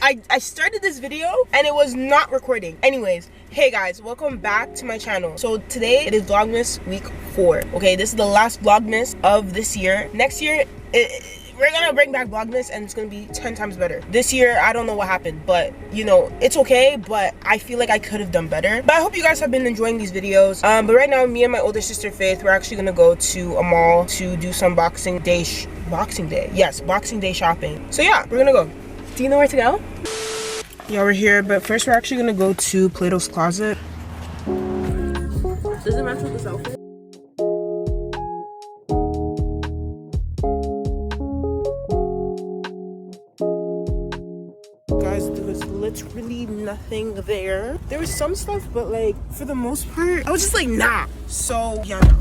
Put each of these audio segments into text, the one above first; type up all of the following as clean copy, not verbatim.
I started this video and it was not recording. Anyways, hey guys, welcome back to my channel. So today it is Vlogmas week 4. Okay, this is the last Vlogmas of this year. Next year, we're gonna bring back Vlogmas and it's gonna be 10 times better. This year, I don't know what happened, but you know, it's okay, but I feel like I could have done better. But I hope you guys have been enjoying these videos. But right now, me and my older sister Faith, we're actually gonna go to a mall to do some Boxing Day shopping. So yeah, we're gonna go. Do you know where to go? Yeah, we're here, but first we're actually gonna go to Plato's Closet. Does it match with this outfit? Guys, there was literally nothing there. There was some stuff, but like for the most part, I was just like, nah. So yeah, no.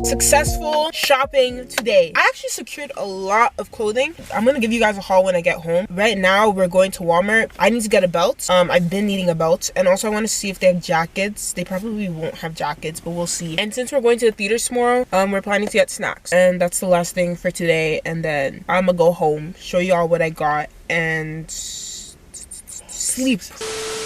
Successful shopping today. I actually secured a lot of clothing. I'm gonna give you guys a haul when I get home. Right now we're going to Walmart. I need to get a belt. I've been needing a belt, and also I want to see if they have jackets. They probably won't have jackets, but we'll see. And since we're going to the theater tomorrow, we're planning to get snacks, and that's the last thing for today. And then I'm gonna go home, show y'all what I got, and sleep.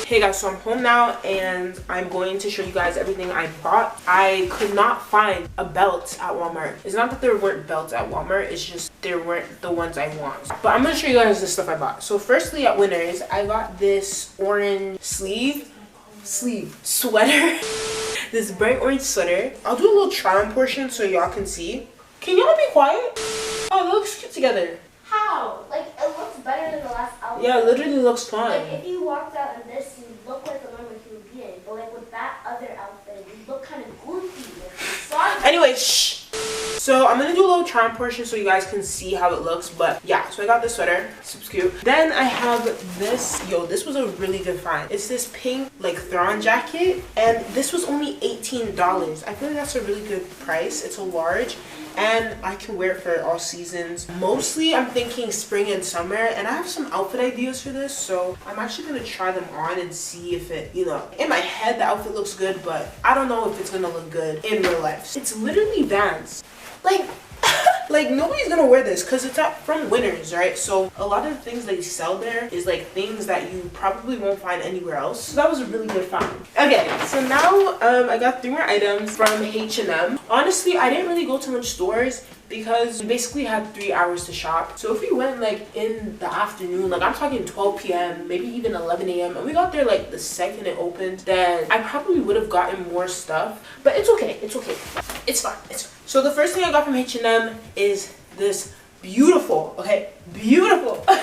Hey guys, so I'm home now and I'm going to show you guys everything I bought. I could not find a belt at Walmart. It's not that there weren't belts at Walmart, it's just there weren't the ones I want. But I'm gonna show you guys the stuff I bought. So firstly, at Winners, I got this orange sleeve sweater. This bright orange sweater. I'll do a little try on portion so y'all can see. Can y'all be quiet? Oh, it looks cute together. How? Like, it looks better than the last outfit. Yeah, it literally looks fine. Like, if you walked out in this, you look like a normal human being. But, like, with that other outfit, you look kind of goofy. Anyway, shh. So, I'm gonna do a little try on portion so you guys can see how it looks. But, yeah, so I got this sweater. Super cute. Then I have this. Yo, this was a really good find. It's this pink, like, thrawn jacket. And this was only $18. I feel like that's a really good price. It's a large. And I can wear it for all seasons. Mostly I'm thinking spring and summer, and I have some outfit ideas for this, so I'm actually gonna try them on and see if it, you know, in my head the outfit looks good, but I don't know if it's gonna look good in real life. It's literally Vans. Like nobody's gonna wear this because it's from Winners, right? So a lot of the things they sell there is like things that you probably won't find anywhere else. So that was a really good find. Okay, so now I got 3 more items from H&M. Honestly, I didn't really go to much stores because we basically had 3 hours to shop. So if we went like in the afternoon, like I'm talking 12 p.m., maybe even 11 a.m., and we got there like the second it opened, then I probably would have gotten more stuff. But it's okay, it's okay. It's fine, it's fine. So the first thing I got from H&M is this beautiful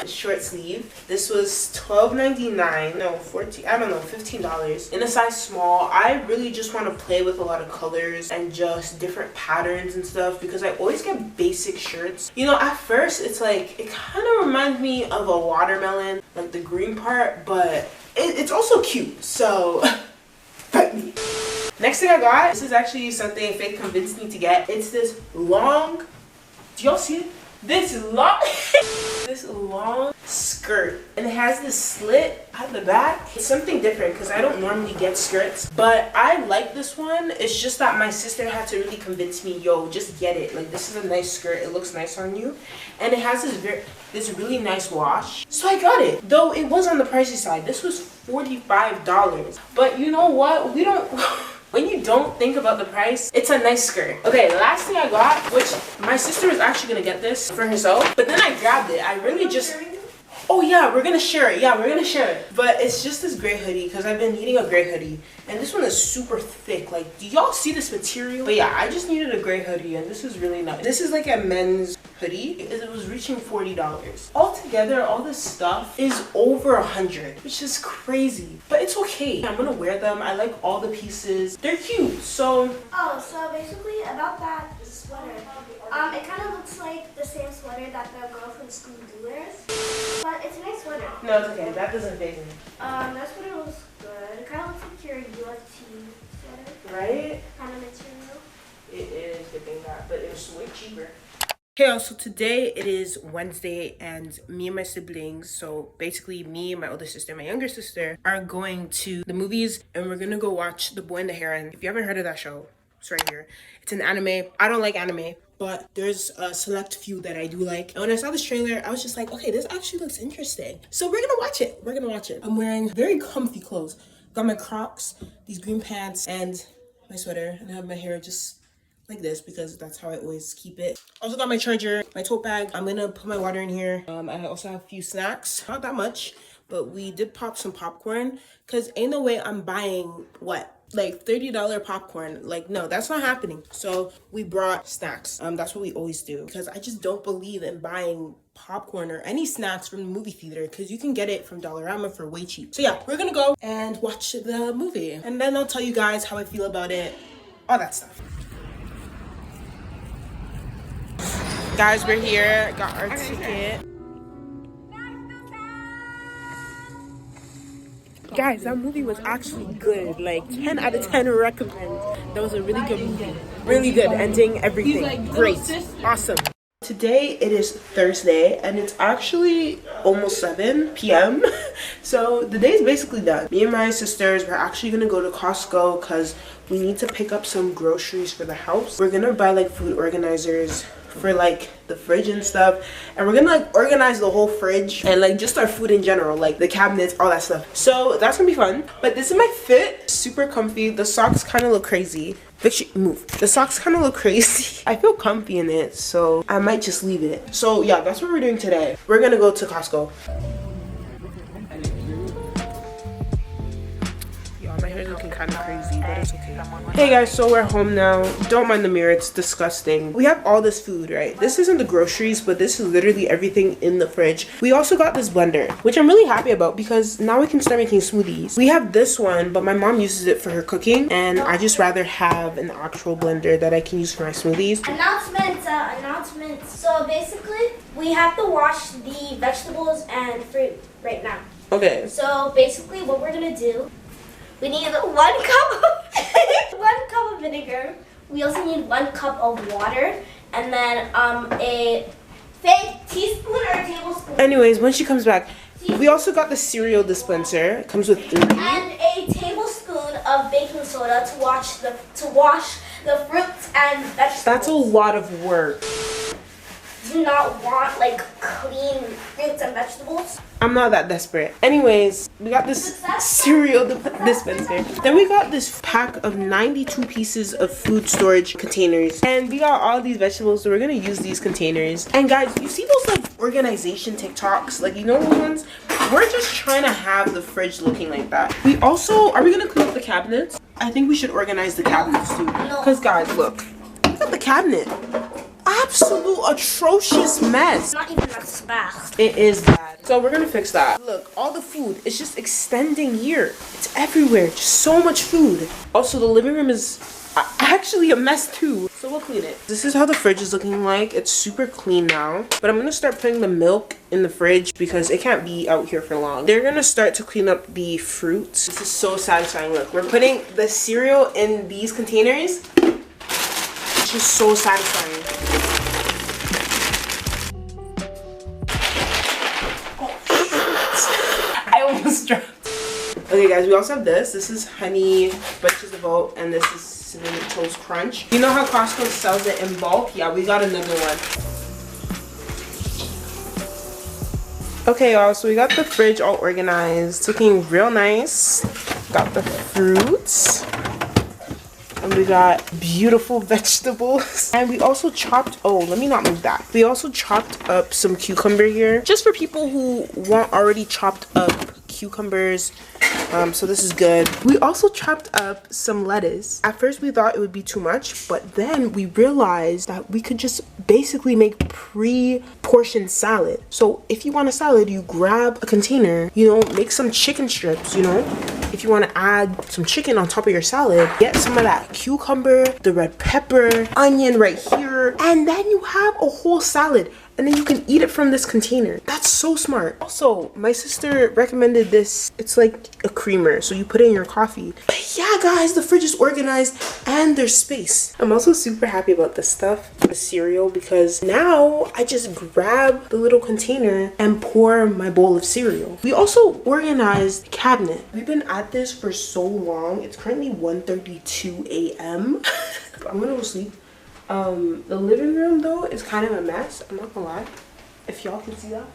short sleeve. This was $12.99, no, $15 in a size small. I really just want to play with a lot of colors and just different patterns and stuff because I always get basic shirts. You know, at first it's like it kind of reminds me of a watermelon, like the green part, but it's also cute, so fight me. Next thing I got, this is actually something Faith convinced me to get. It's this long, do y'all see it? This long skirt, and it has this slit at the back. It's something different because I don't normally get skirts, but I like this one. It's just that my sister had to really convince me, yo, just get it. Like, this is a nice skirt, it looks nice on you, and it has this really nice wash. So I got it, though it was on the pricey side. This was $45, but you know what? We don't. When you don't think about the price, it's a nice skirt. Okay, the last thing I got, which my sister was actually gonna get this for herself, but then I grabbed it. I really just, oh yeah, we're gonna share it. Yeah, we're gonna share it. But it's just this gray hoodie because I've been needing a gray hoodie. And this one is super thick. Like, do y'all see this material? But yeah, I just needed a gray hoodie and this is really nice. This is like a men's hoodie. It was reaching $40. Altogether, all this stuff is over $100, which is crazy. But it's okay. I'm gonna wear them. I like all the pieces. They're cute. So so basically about that sweater, it kind of looks like the same sweater that the girl from school wears, but it's a nice sweater. No, it's okay. That doesn't faze me. That sweater looks good. It kind of looks like your UST sweater. Right? Kind of material. It is good thing that, but it was way cheaper. Hey y'all, so today it is Wednesday and me and my siblings, so basically me, my older sister, my younger sister, are going to the movies and we're gonna go watch The Boy and the Heron. If you haven't heard of that show, it's right here. It's an anime. I don't like anime, but there's a select few that I do like. And when I saw this trailer, I was just like, okay, this actually looks interesting. So we're gonna watch it. We're gonna watch it. I'm wearing very comfy clothes. Got my Crocs, these green pants, and my sweater, and I have my hair just like this because that's how I always keep it. Also got my charger, my tote bag. I'm gonna put my water in here. I also have a few snacks, not that much, but we did pop some popcorn because ain't no way I'm buying like $30 popcorn. Like, no, that's not happening. So we brought snacks. That's what we always do because I just don't believe in buying popcorn or any snacks from the movie theater because you can get it from Dollarama for way cheap. So yeah, we're gonna go and watch the movie and then I'll tell you guys how I feel about it, all that stuff. Guys, we're here, got our ticket. Guys, that movie was actually good, like 10 out of 10 recommend. That was a really good movie. Really good ending, everything. Great, awesome. Today it is Thursday and it's actually almost 7 p.m. So the day is basically done. Me and my sisters, we're actually gonna go to Costco because we need to pick up some groceries for the house. We're gonna buy like food organizers for like the fridge and stuff, and we're gonna like organize the whole fridge and like just our food in general, like the cabinets, all that stuff. So that's gonna be fun. But this is my fit, super comfy. The socks kind of look crazy. Move. The socks kind of look crazy. I feel comfy in it, so I might just leave it. So yeah, that's what we're doing today. We're gonna go to Costco. My hair is looking kind of crazy, but it's okay. Hey guys, so we're home now. Don't mind the mirror, it's disgusting. We have all this food, right? This isn't the groceries, but this is literally everything in the fridge. We also got this blender, which I'm really happy about because now we can start making smoothies. We have this one, but my mom uses it for her cooking, and I just rather have an actual blender that I can use for my smoothies. Announcements. So basically, we have to wash the vegetables and fruit right now. Okay. So basically, what we're gonna do, we need 1 cup of vinegar. We also need 1 cup of water, and then a fake teaspoon or a tablespoon. Anyways, when she comes back, we also got the cereal dispenser. It comes with 3. And a tablespoon of baking soda to wash the fruits and vegetables. That's a lot of work. Do not want like clean fruits and vegetables. I'm not that desperate. Anyways, we got this cereal dispenser. Then we got this pack of 92 pieces of food storage containers. And we got all these vegetables, so we're gonna use these containers. And guys, you see those like organization TikToks? Like, you know those ones? We're just trying to have the fridge looking like that. We also, are we gonna clean up the cabinets? I think we should organize the cabinets too. Because guys, look at the cabinet. Absolute atrocious mess. Not even that bad. It is bad. So we're gonna fix that. Look, all the food is just extending here. It's everywhere. Just so much food. Also, the living room is actually a mess too. So we'll clean it. This is how the fridge is looking like. It's super clean now. But I'm gonna start putting the milk in the fridge because it can't be out here for long. They're gonna start to clean up the fruits. This is so satisfying. Look, we're putting the cereal in these containers. It's just so satisfying. I almost dropped. Okay guys, we also have this. This is honey ℎ𝕗𝕒, and this is cinnamon toast crunch. You know how Costco sells it in bulk? Yeah, we got another one. Okay y'all, so we got the fridge all organized. It's looking real nice. Got the fruits. And we got beautiful vegetables. And we also chopped, oh, let me not move that. We also chopped up some cucumber here. Just for people who want already chopped up cucumbers. So this is good. We also chopped up some lettuce. At first we thought it would be too much, but then we realized that we could just basically make pre-portioned salad. So if you want a salad, you grab a container, you know, make some chicken strips, you know. If you want to add some chicken on top of your salad, get some of that cucumber, the red pepper, onion right here, water, and then you have a whole salad. And then you can eat it from this container. That's so smart. Also, my sister recommended this. It's like a creamer, so you put it in your coffee. But yeah, guys, the fridge is organized and there's space. I'm also super happy about this stuff, the cereal, because now I just grab the little container and pour my bowl of cereal. We also organized the cabinet. We've been at this for so long. It's currently 1:32 a.m. I'm gonna go sleep. The living room though is kind of a mess, I'm not gonna lie, if y'all can see that,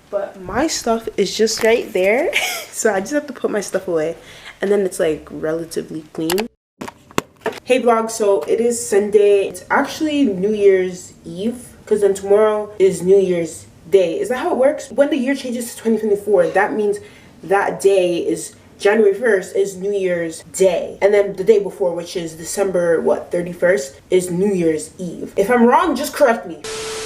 but my stuff is just right there. So I just have to put my stuff away, and then it's like relatively clean. Hey vlog, so it is Sunday. It's actually New Year's Eve, because then tomorrow is New Year's Day. Is that how it works? When the year changes to 2024, that means that day is January 1st is New Year's Day, and then the day before, which is December 31st, is New Year's Eve. If I'm wrong, just correct me.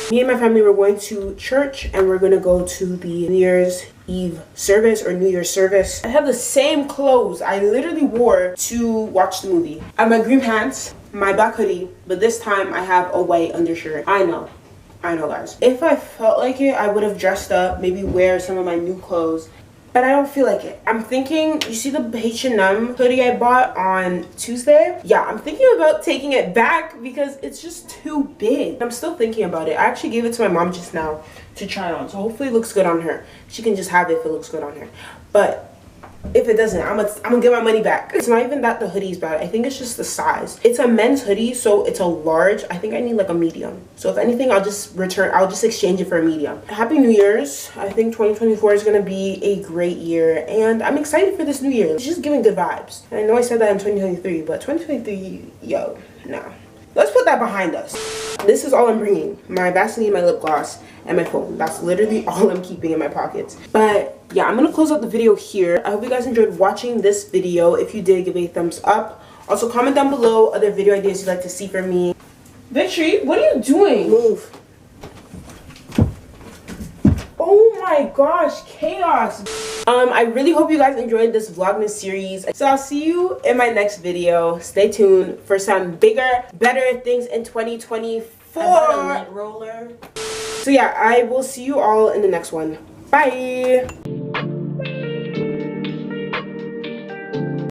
Me and my family were going to church, and we're gonna go to the New Year's Eve service or New Year's service. I have the same clothes I literally wore to watch the movie. I have my green pants, my black hoodie, but this time I have a white undershirt. I know guys. If I felt like it, I would have dressed up, maybe wear some of my new clothes, but I don't feel like it. I'm thinking, you see the H&M hoodie I bought on Tuesday? Yeah, I'm thinking about taking it back because it's just too big. I'm still thinking about it. I actually gave it to my mom just now to try on, so hopefully it looks good on her. She can just have it if it looks good on her. But if it doesn't, I'm gonna get my money back. It's not even that the hoodie's bad. I think it's just the size. It's a men's hoodie, so it's a large. I think I need like a medium. So if anything, I'll just exchange it for a medium. Happy New Year's. I think 2024 is gonna be a great year, and I'm excited for this new year. It's just giving good vibes. And I know I said that in 2023, but 2023, yo, nah. Let's put that behind us. This is all I'm bringing. My Vaseline, my lip gloss, and my phone. That's literally all I'm keeping in my pockets. But yeah, I'm gonna close out the video here. I hope you guys enjoyed watching this video. If you did, give it a thumbs up. Also, comment down below other video ideas you'd like to see from me. Victory, what are you doing? Move. Oh my gosh, chaos. I really hope you guys enjoyed this Vlogmas series. So I'll see you in my next video. Stay tuned for some bigger, better things in 2024. I bought a lint roller. So yeah, I will see you all in the next one. Bye.